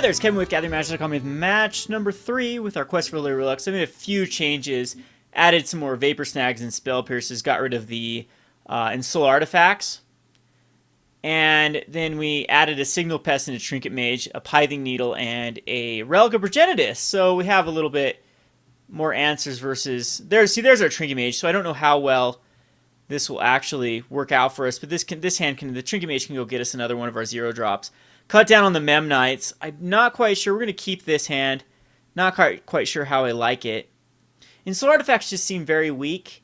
there, it's Kevin with GatheringMagic.com with match number 3 with our quest for Relic. So I made a few changes, added some more Vapor Snags and Spell Pierces, got rid of the Ensoul Artifacts, and then we added a Signal Pest and a Trinket Mage, a Pithing Needle, and a Relic of Progenitus. So we have a little bit more answers versus... there's our Trinket Mage, so I don't know how well this will actually work out for us, but this hand can... the Trinket Mage can go get us another one of our 0 drops. Cut down on the Memnites. I'm not quite sure. We're going to keep this hand. Not quite sure how I like it. Ensoul Artifacts just seem very weak.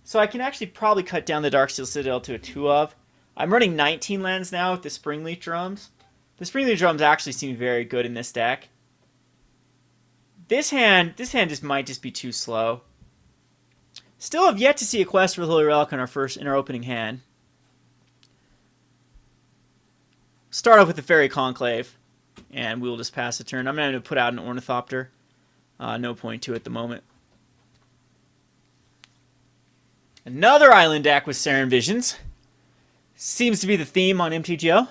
So I can actually probably cut down the Darksteel Citadel to a 2 of. I'm running 19 lands now with the Springleaf Drums. The Springleaf Drums actually seem very good in this deck. This hand might just be too slow. Still have yet to see a quest for the Holy Relic in our opening hand. Start off with the Faerie Conclave, and we'll just pass the turn. I'm going to put out an Ornithopter. No point to it at the moment. Another island deck with Sarin Visions. Seems to be the theme on MTGO.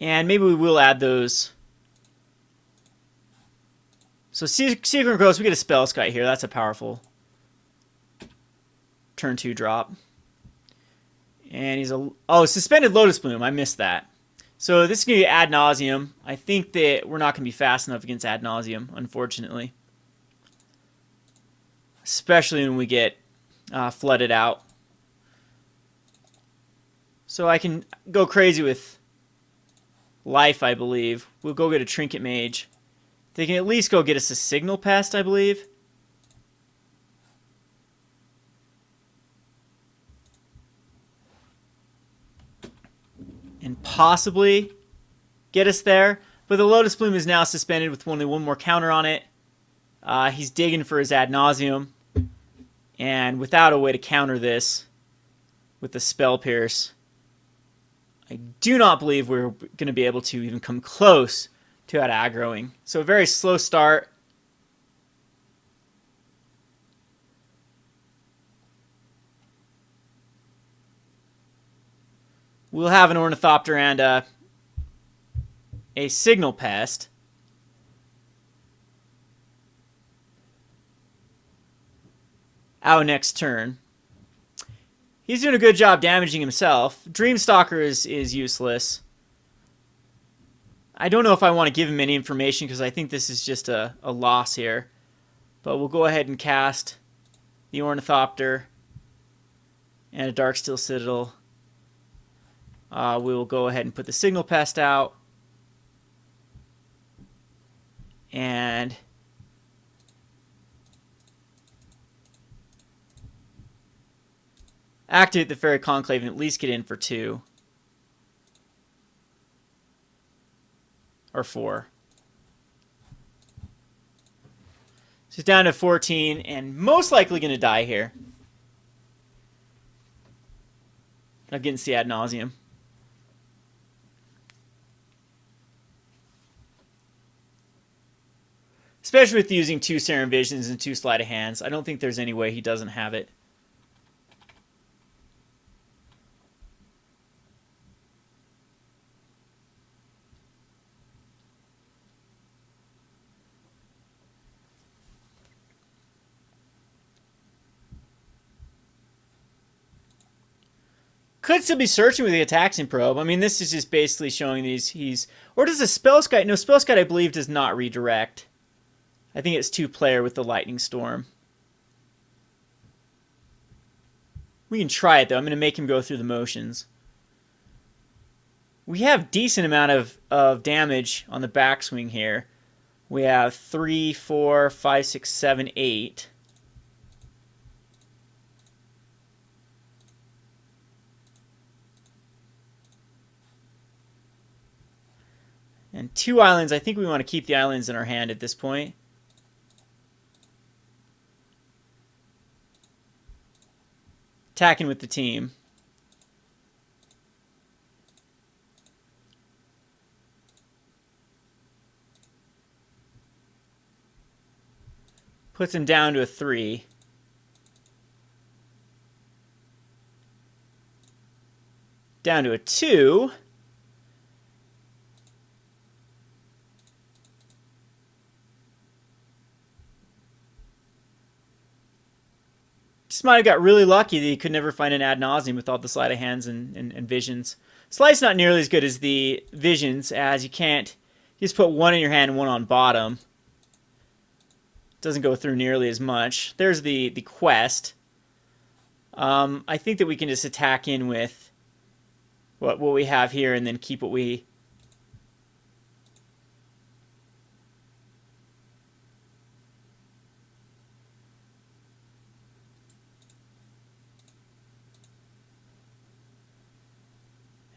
And maybe we will add those. So Seachrome Coast, we get a Spellskite here. That's a powerful turn 2 drop. And he's Suspended Lotus Bloom. I missed that. So this is going to be Ad Nauseam. I think that we're not going to be fast enough against Ad Nauseam, unfortunately. Especially when we get flooded out. So I can go crazy with life, I believe. We'll go get a Trinket Mage. They can at least go get us a Signal Pest, I believe. And possibly get us there. But the Lotus Bloom is now suspended with only one more counter on it. He's digging for his Ad Nauseam. And without a way to counter this with the Spell Pierce, I do not believe we're going to be able to even come close to out aggroing. So a very slow start. We'll have an Ornithopter and a Signal Pest. Out next turn. He's doing a good job damaging himself. Dream Stalker is useless. I don't know if I want to give him any information because I think this is just a loss here. But we'll go ahead and cast the Ornithopter and a Darksteel Citadel. We will go ahead and put the Signal Pest out. And activate the Faerie Conclave and at least get in for 2. Or 4. So he's down to 14 and most likely going to die here. I'm getting the Ad Nauseam. Especially with using 2 Sarin Visions and 2 Sleight of Hands. I don't think there's any way he doesn't have it. Could still be searching with the Taxing Probe. I mean, this is just basically showing he's... Or does the Spellskite... No, Spellskite, I believe, does not redirect. I think it's 2-player with the Lightning Storm. We can try it, though. I'm going to make him go through the motions. We have decent amount of damage on the backswing here. We have 3, 4, 5, 6, 7, 8. And 2 islands. I think we want to keep the islands in our hand at this point. Attacking with the team. Puts him down to a 3. down to a 2. Just might have got really lucky that he could never find an Ad Nauseam with all the sleight of hands and visions. Slight's not nearly as good as the visions, as you can't, you just put one in your hand and one on bottom. Doesn't go through nearly as much. There's the quest. I think that we can just attack in with what we have here and then keep what we...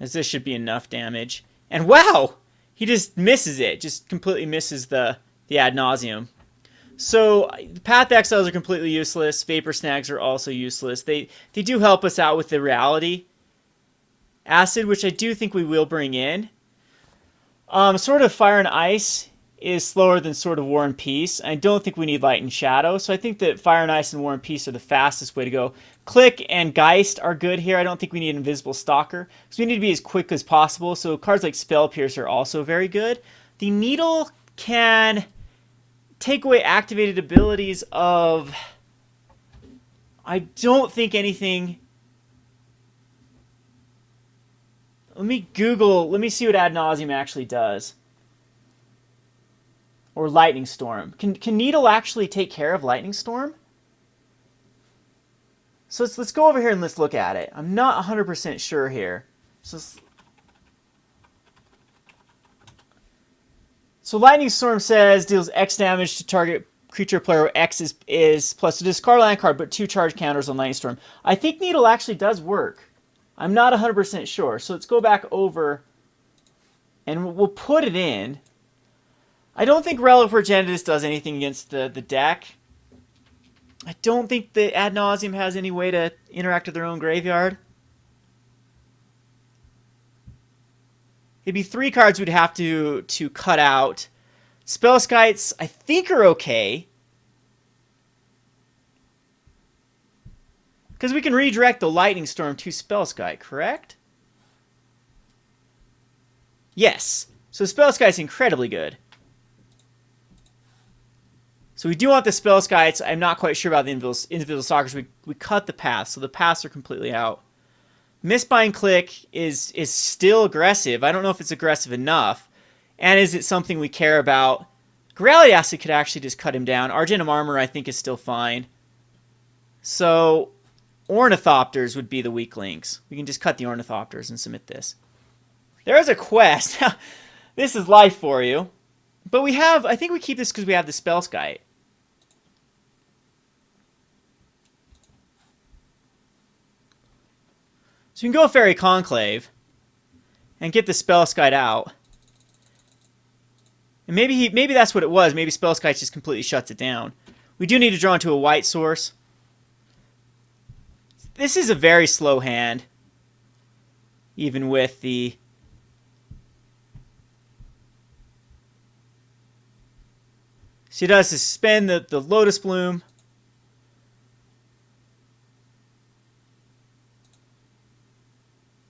as this should be enough damage. And wow! He just misses it. Just completely misses the Ad Nauseam. So, Path Exiles are completely useless. Vapor Snags are also useless. They do help us out with the Reality Acid, which I do think we will bring in. Sword of Fire and Ice is slower than Sword of War and Peace. I don't think we need Light and Shadow, so I think that Fire and Ice and War and Peace are the fastest way to go. Clique and Geist are good here. I don't think we need Invisible Stalker, because we need to be as quick as possible, so cards like Spell Pierce are also very good. The Needle can take away activated abilities of... I don't think anything... Let me see what Ad Nauseam actually does. Or Lightning Storm. Can Needle actually take care of Lightning Storm? So let's go over here and let's look at it. I'm not 100% sure here. So Lightning Storm says deals X damage to target creature player where X is plus. So discard land card, but 2 charge counters on Lightning Storm. I think Needle actually does work. I'm not 100% sure. So let's go back over and we'll put it in. I don't think Relic Progenitus does anything against the deck. I don't think the Ad Nauseam has any way to interact with their own graveyard. It'd be 3 cards we'd have to cut out. Spellskites, I think, are okay. Because we can redirect the Lightning Storm to Spellskite, correct? Yes. So Spellskite's incredibly good. So we do want the Spellskites. I'm not quite sure about the Invisible Stalkers. We cut the paths, so the paths are completely out. Mistbind Clique is still aggressive. I don't know if it's aggressive enough. And is it something we care about? Reality Acid could actually just cut him down. Argentum Armor, I think, is still fine. So Ornithopters would be the weak links. We can just cut the Ornithopters and submit this. There is a quest. This is life for you. But we have, I think we keep this because we have the Spellskite. So you can go Faerie Conclave and get the Spellskite out. And maybe that's what it was. Maybe Spellskite just completely shuts it down. We do need to draw into a white source. This is a very slow hand. Even with the... She does suspend the Lotus Bloom.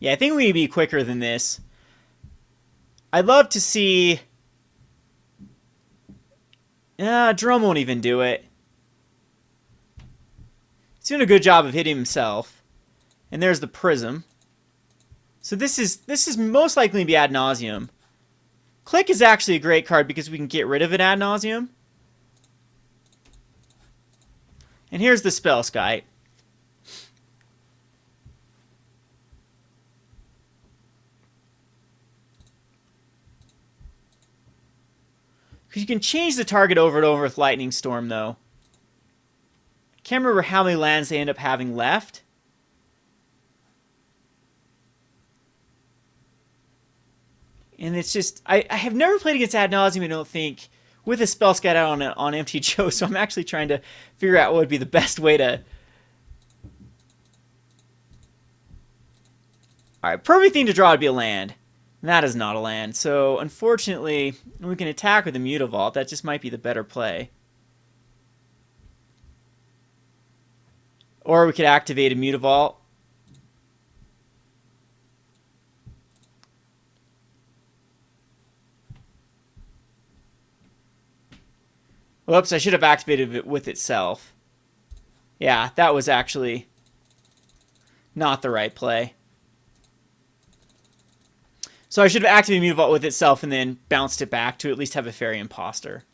Yeah, I think we need to be quicker than this. I'd love to see... Drum won't even do it. He's doing a good job of hitting himself. And there's the Prism. So this is most likely to be Ad Nauseam. Clique is actually a great card because we can get rid of an Ad Nauseam. And here's the Spellskite. Because you can change the target over and over with Lightning Storm, though. I can't remember how many lands they end up having left. And it's just... I have never played against Ad Nauseam, I don't think, with a Spellskite out on MTG, so I'm actually trying to figure out what would be the best way to... Alright, perfect thing to draw would be a land. And that is not a land. So, unfortunately, we can attack with a Mutavault. That just might be the better play. Or we could activate a Mutavault. Whoops, I should have activated it with itself. Yeah, that was actually not the right play. So I should have activated Mutavault with itself and then bounced it back to at least have a Faerie Impostor.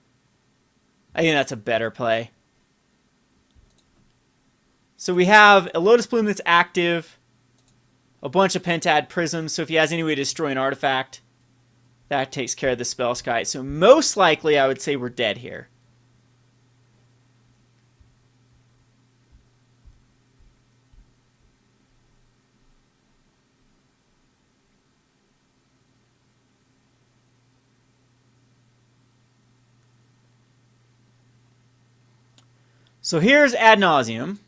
I think that's a better play. So we have a Lotus Bloom that's active, a bunch of Pentad Prisms, so if he has any way to destroy an artifact, that takes care of the Spellskite. So most likely I would say we're dead here. So here's Ad Nauseam.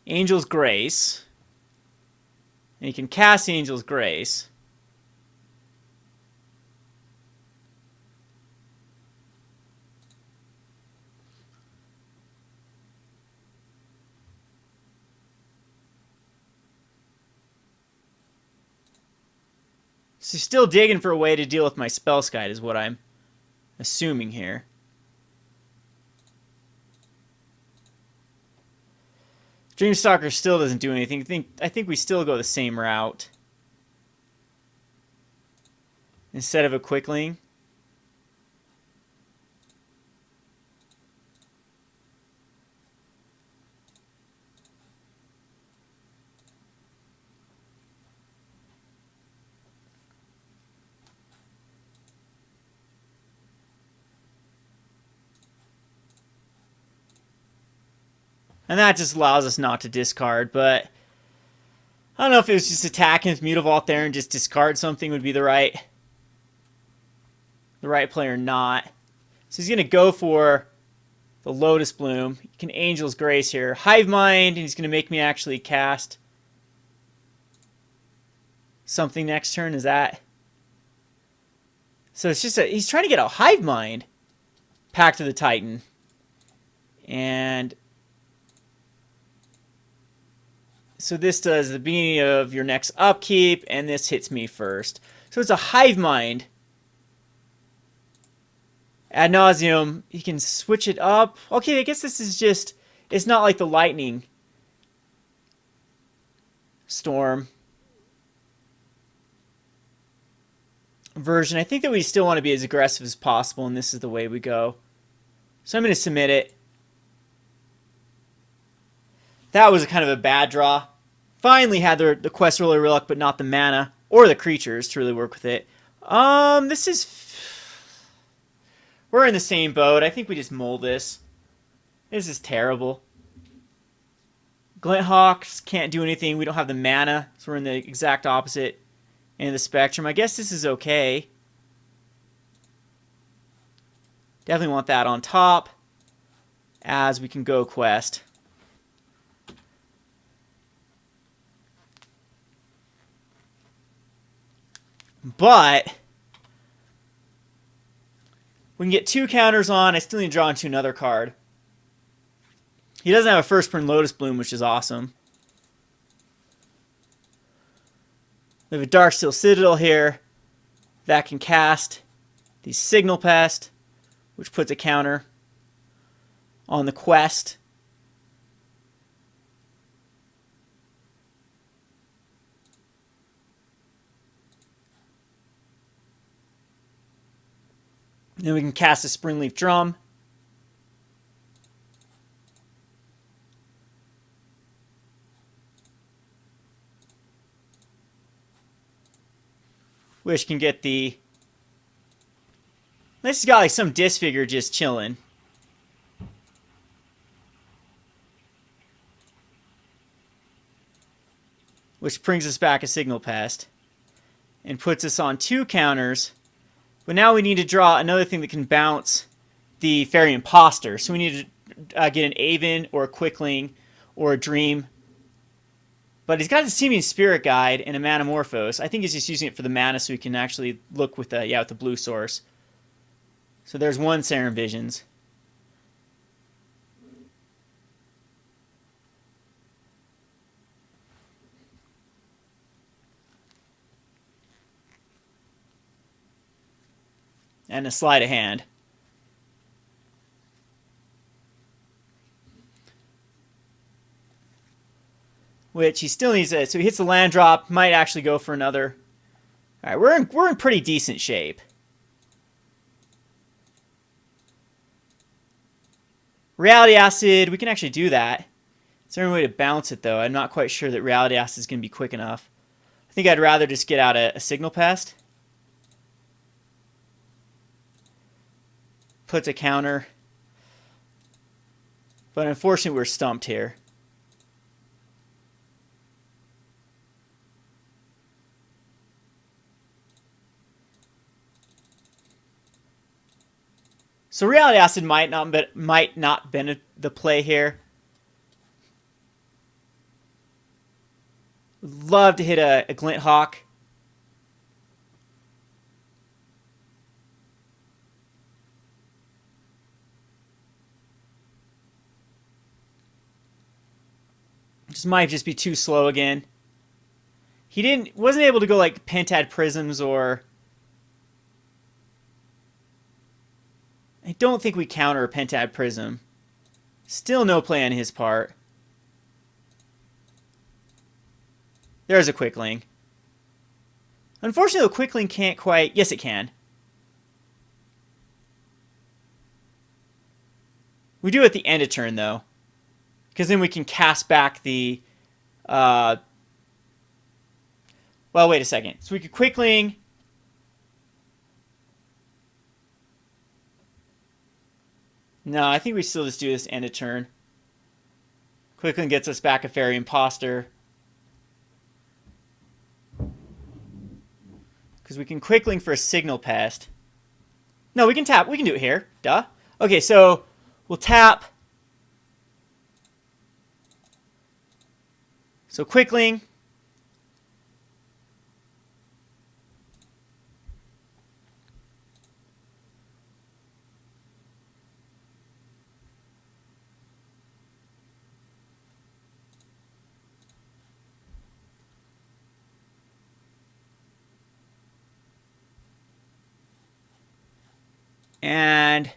Angel's Grace. And you can cast Angel's Grace. So he's still digging for a way to deal with my Spellskite is what I'm assuming here. Dream Stalker still doesn't do anything. I think we still go the same route. Instead of a Quickling. And that just allows us not to discard, but I don't know if it was just attacking with Mutavault there and just discard something would be the right play or not. So he's going to go for the Lotus Bloom. He can Angel's Grace here. Hive Mind, and he's going to make me actually cast something next turn. Is that? So it's just he's trying to get a Hive Mind. Pact of the Titan. And so this does the beginning of your next upkeep, and this hits me first. So it's a Hive Mind. Ad Nauseam, he can switch it up. Okay, I guess this is just, it's not like the Lightning Storm version. I think that we still want to be as aggressive as possible, and this is the way we go. So I'm going to submit it. That was kind of a bad draw. Finally had the Quest Roller Relic, but not the mana or the creatures to really work with it. This is... We're in the same boat. I think we just mold this. This is terrible. Glint Hawks can't do anything. We don't have the mana, so we're in the exact opposite end of the spectrum. I guess this is okay. Definitely want that on top as we can go Quest. But we can get 2 counters on. I still need to draw into another card. He doesn't have a first turn Lotus Bloom, which is awesome. We have a Darksteel Citadel here that can cast the Signal Pest, which puts a counter on the Quest. Then we can cast a Springleaf Drum. Which can get the... This has got like some disfigure just chilling. Which brings us back a Signal Pest. And puts us on 2 counters. But now we need to draw another thing that can bounce the Faerie Impostor. So we need to get an Aven or a Quickling or a Dream. But he's got the Seeming Spirit Guide and a Manamorphose. I think he's just using it for the mana so he can actually look with the, with the blue source. So there's one Serum Visions. and a sleight of hand. Which he still needs it. So he hits the land drop. Might actually go for another. All right, we're in pretty decent shape. Reality Acid, we can actually do that. Is there any way to bounce it, though? I'm not quite sure that Reality Acid is going to be quick enough. I think I'd rather just get out a Signal Pest. Puts a counter. But unfortunately, we're stumped here. So Reality Acid might not been the play here. Love to hit a Glint Hawk. Just might just be too slow again. He wasn't able to go like Pentad Prisms or... I don't think we counter a Pentad Prism. Still no play on his part. There's a Quickling. Unfortunately, the Quickling can't quite... Yes, it can. We do at the end of turn, though. Because then we can cast back the... Well, wait a second. So we could Quickling... No, I think we still just do this end of turn. Quickling gets us back a Faerie Impostor. Because we can Quickling for a Signal Pest. No, we can tap. We can do it here. Duh. Okay, so we'll tap. So Quickling. And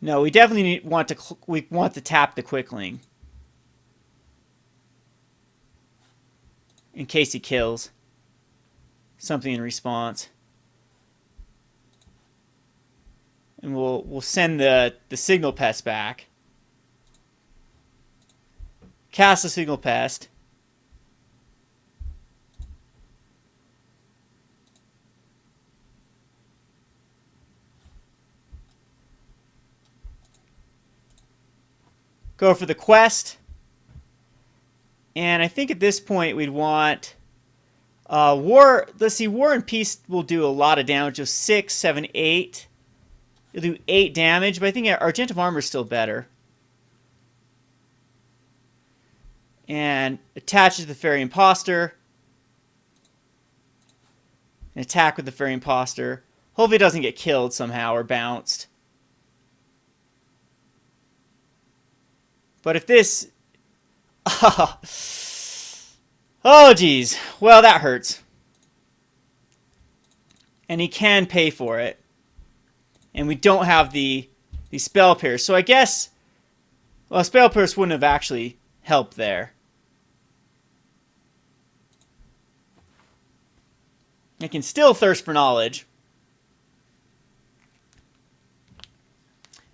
no, we definitely want to tap the Quickling in case he kills something in response. And we'll send the Signal Pest back. Cast the Signal Pest. Go for the quest. And I think at this point we'd want War. Let's see, War and Peace will do a lot of damage. Of 6, 7, 8. It'll do 8 damage, but I think Argentum Armor is still better. And attaches the Faerie Impostor. And attack with the Faerie Impostor. Hopefully it doesn't get killed somehow or bounced. But if this... Oh, geez. Well, that hurts. And he can pay for it. And we don't have the Spell Pierce. So I guess... Well, Spell Pierce wouldn't have actually helped there. I can still Thirst for Knowledge.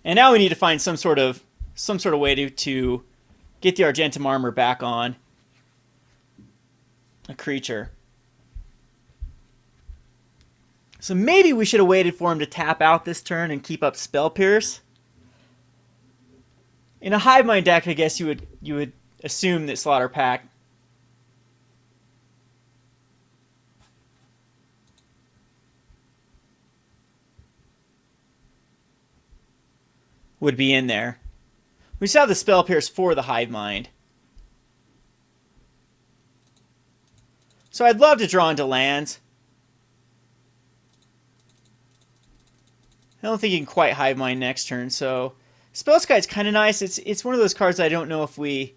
And now we need to find some sort of way to get the Argentum Armor back on a creature. So maybe we should have waited for him to tap out this turn and keep up Spell Pierce. In a Hive Mind deck, I guess you would assume that Slaughter Pact would be in there. We still have the Spell Pierce for the Hive Mind. So I'd love to draw into lands. I don't think you can quite Hive Mind next turn, so Spellskite's kind of nice. It's one of those cards I don't know if we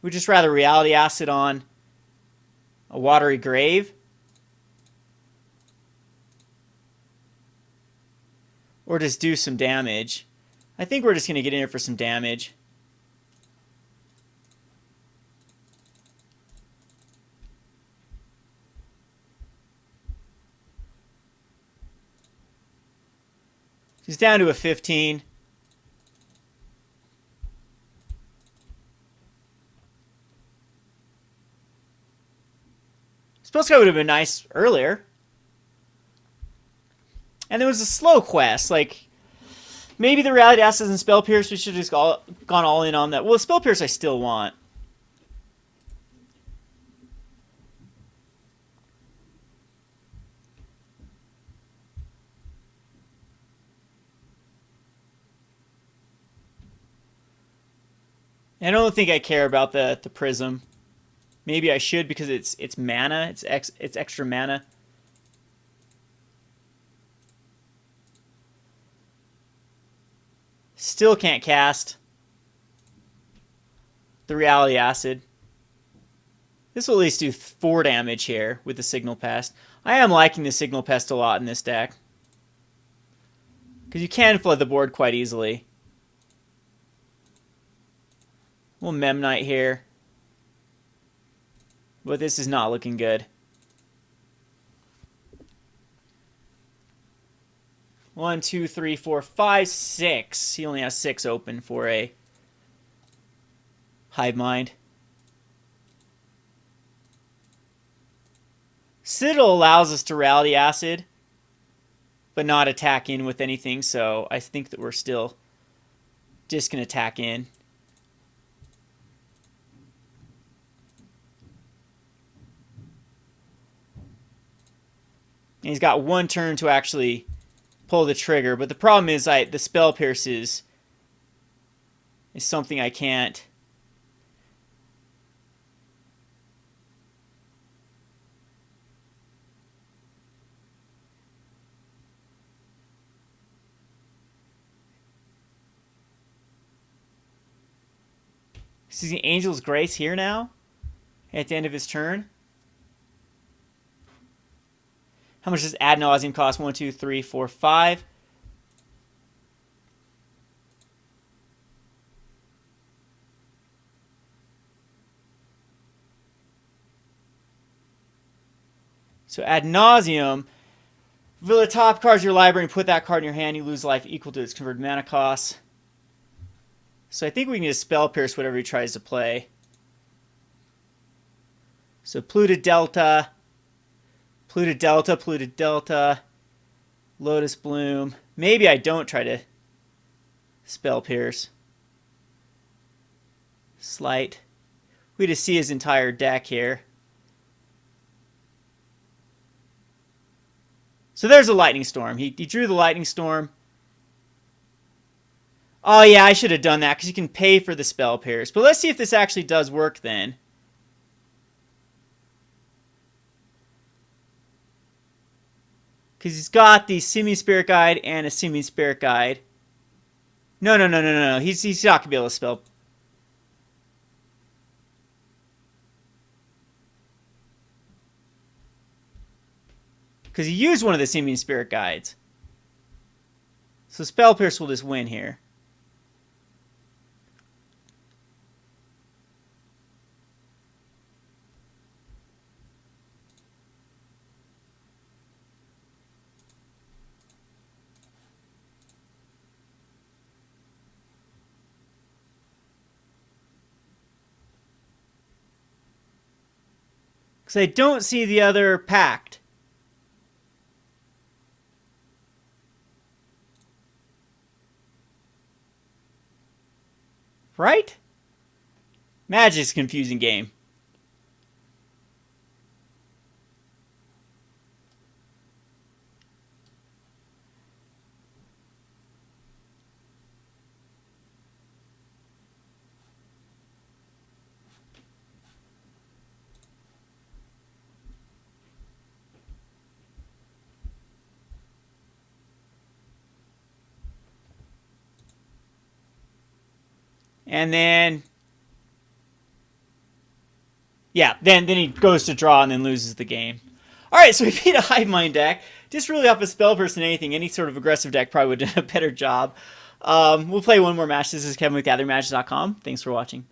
Would just rather Reality Acid on a Watery Grave. Or just do some damage. I think we're just going to get in here for some damage. He's down to a 15. Spellskite would have been nice earlier. And there was a slow quest. Like, maybe the Reality Acid and Spell Pierce, we should have just gone all in on that. Well, Spell Pierce I still want. I don't think I care about the Prism. Maybe I should because it's mana. It's extra mana. Still can't cast the Reality Acid. This will at least do 4 damage here with the Signal Pest. I am liking the Signal Pest a lot in this deck. Because you can flood the board quite easily. We'll Memnite here. But this is not looking good. 1, 2, 3, 4, 5, 6. He only has 6 open for a Hive Mind. Citadel allows us to Reality Acid, but not attack in with anything, so I think that we're still just going to attack in. And he's got 1 turn to actually pull the trigger, but the problem is the Spell Pierce is something I can't. Is the Angel's Grace here now at the end of his turn? How much does Ad Nauseam cost? 1, 2, 3, 4, 5. So Ad Nauseam. Reveal the top card of your library and put that card in your hand. You lose life equal to its converted mana cost. So I think we can just Spell Pierce whatever he tries to play. So Polluted Delta. Polluted Delta, Polluted Delta, Lotus Bloom. Maybe I don't try to Spell Pierce. Slight. We just see his entire deck here. So there's a Lightning Storm. He drew the Lightning Storm. Oh yeah, I should have done that because you can pay for the Spell Pierce. But let's see if this actually does work then. Because he's got the Simian Spirit Guide and a Simian Spirit Guide. No. He's not going to be able to spell. Because he used one of the Simian Spirit Guides. So Spell Pierce will just win here. Because I don't see the other pact. Right? Magic's a confusing game. And then Yeah, then he goes to draw and then loses the game. All right, so we beat a Hive Mind deck. Just really off a spell burst and anything. Any sort of aggressive deck probably would have done a better job. We'll play one more match. This is Kevin with GatherMagic.com. Thanks for watching.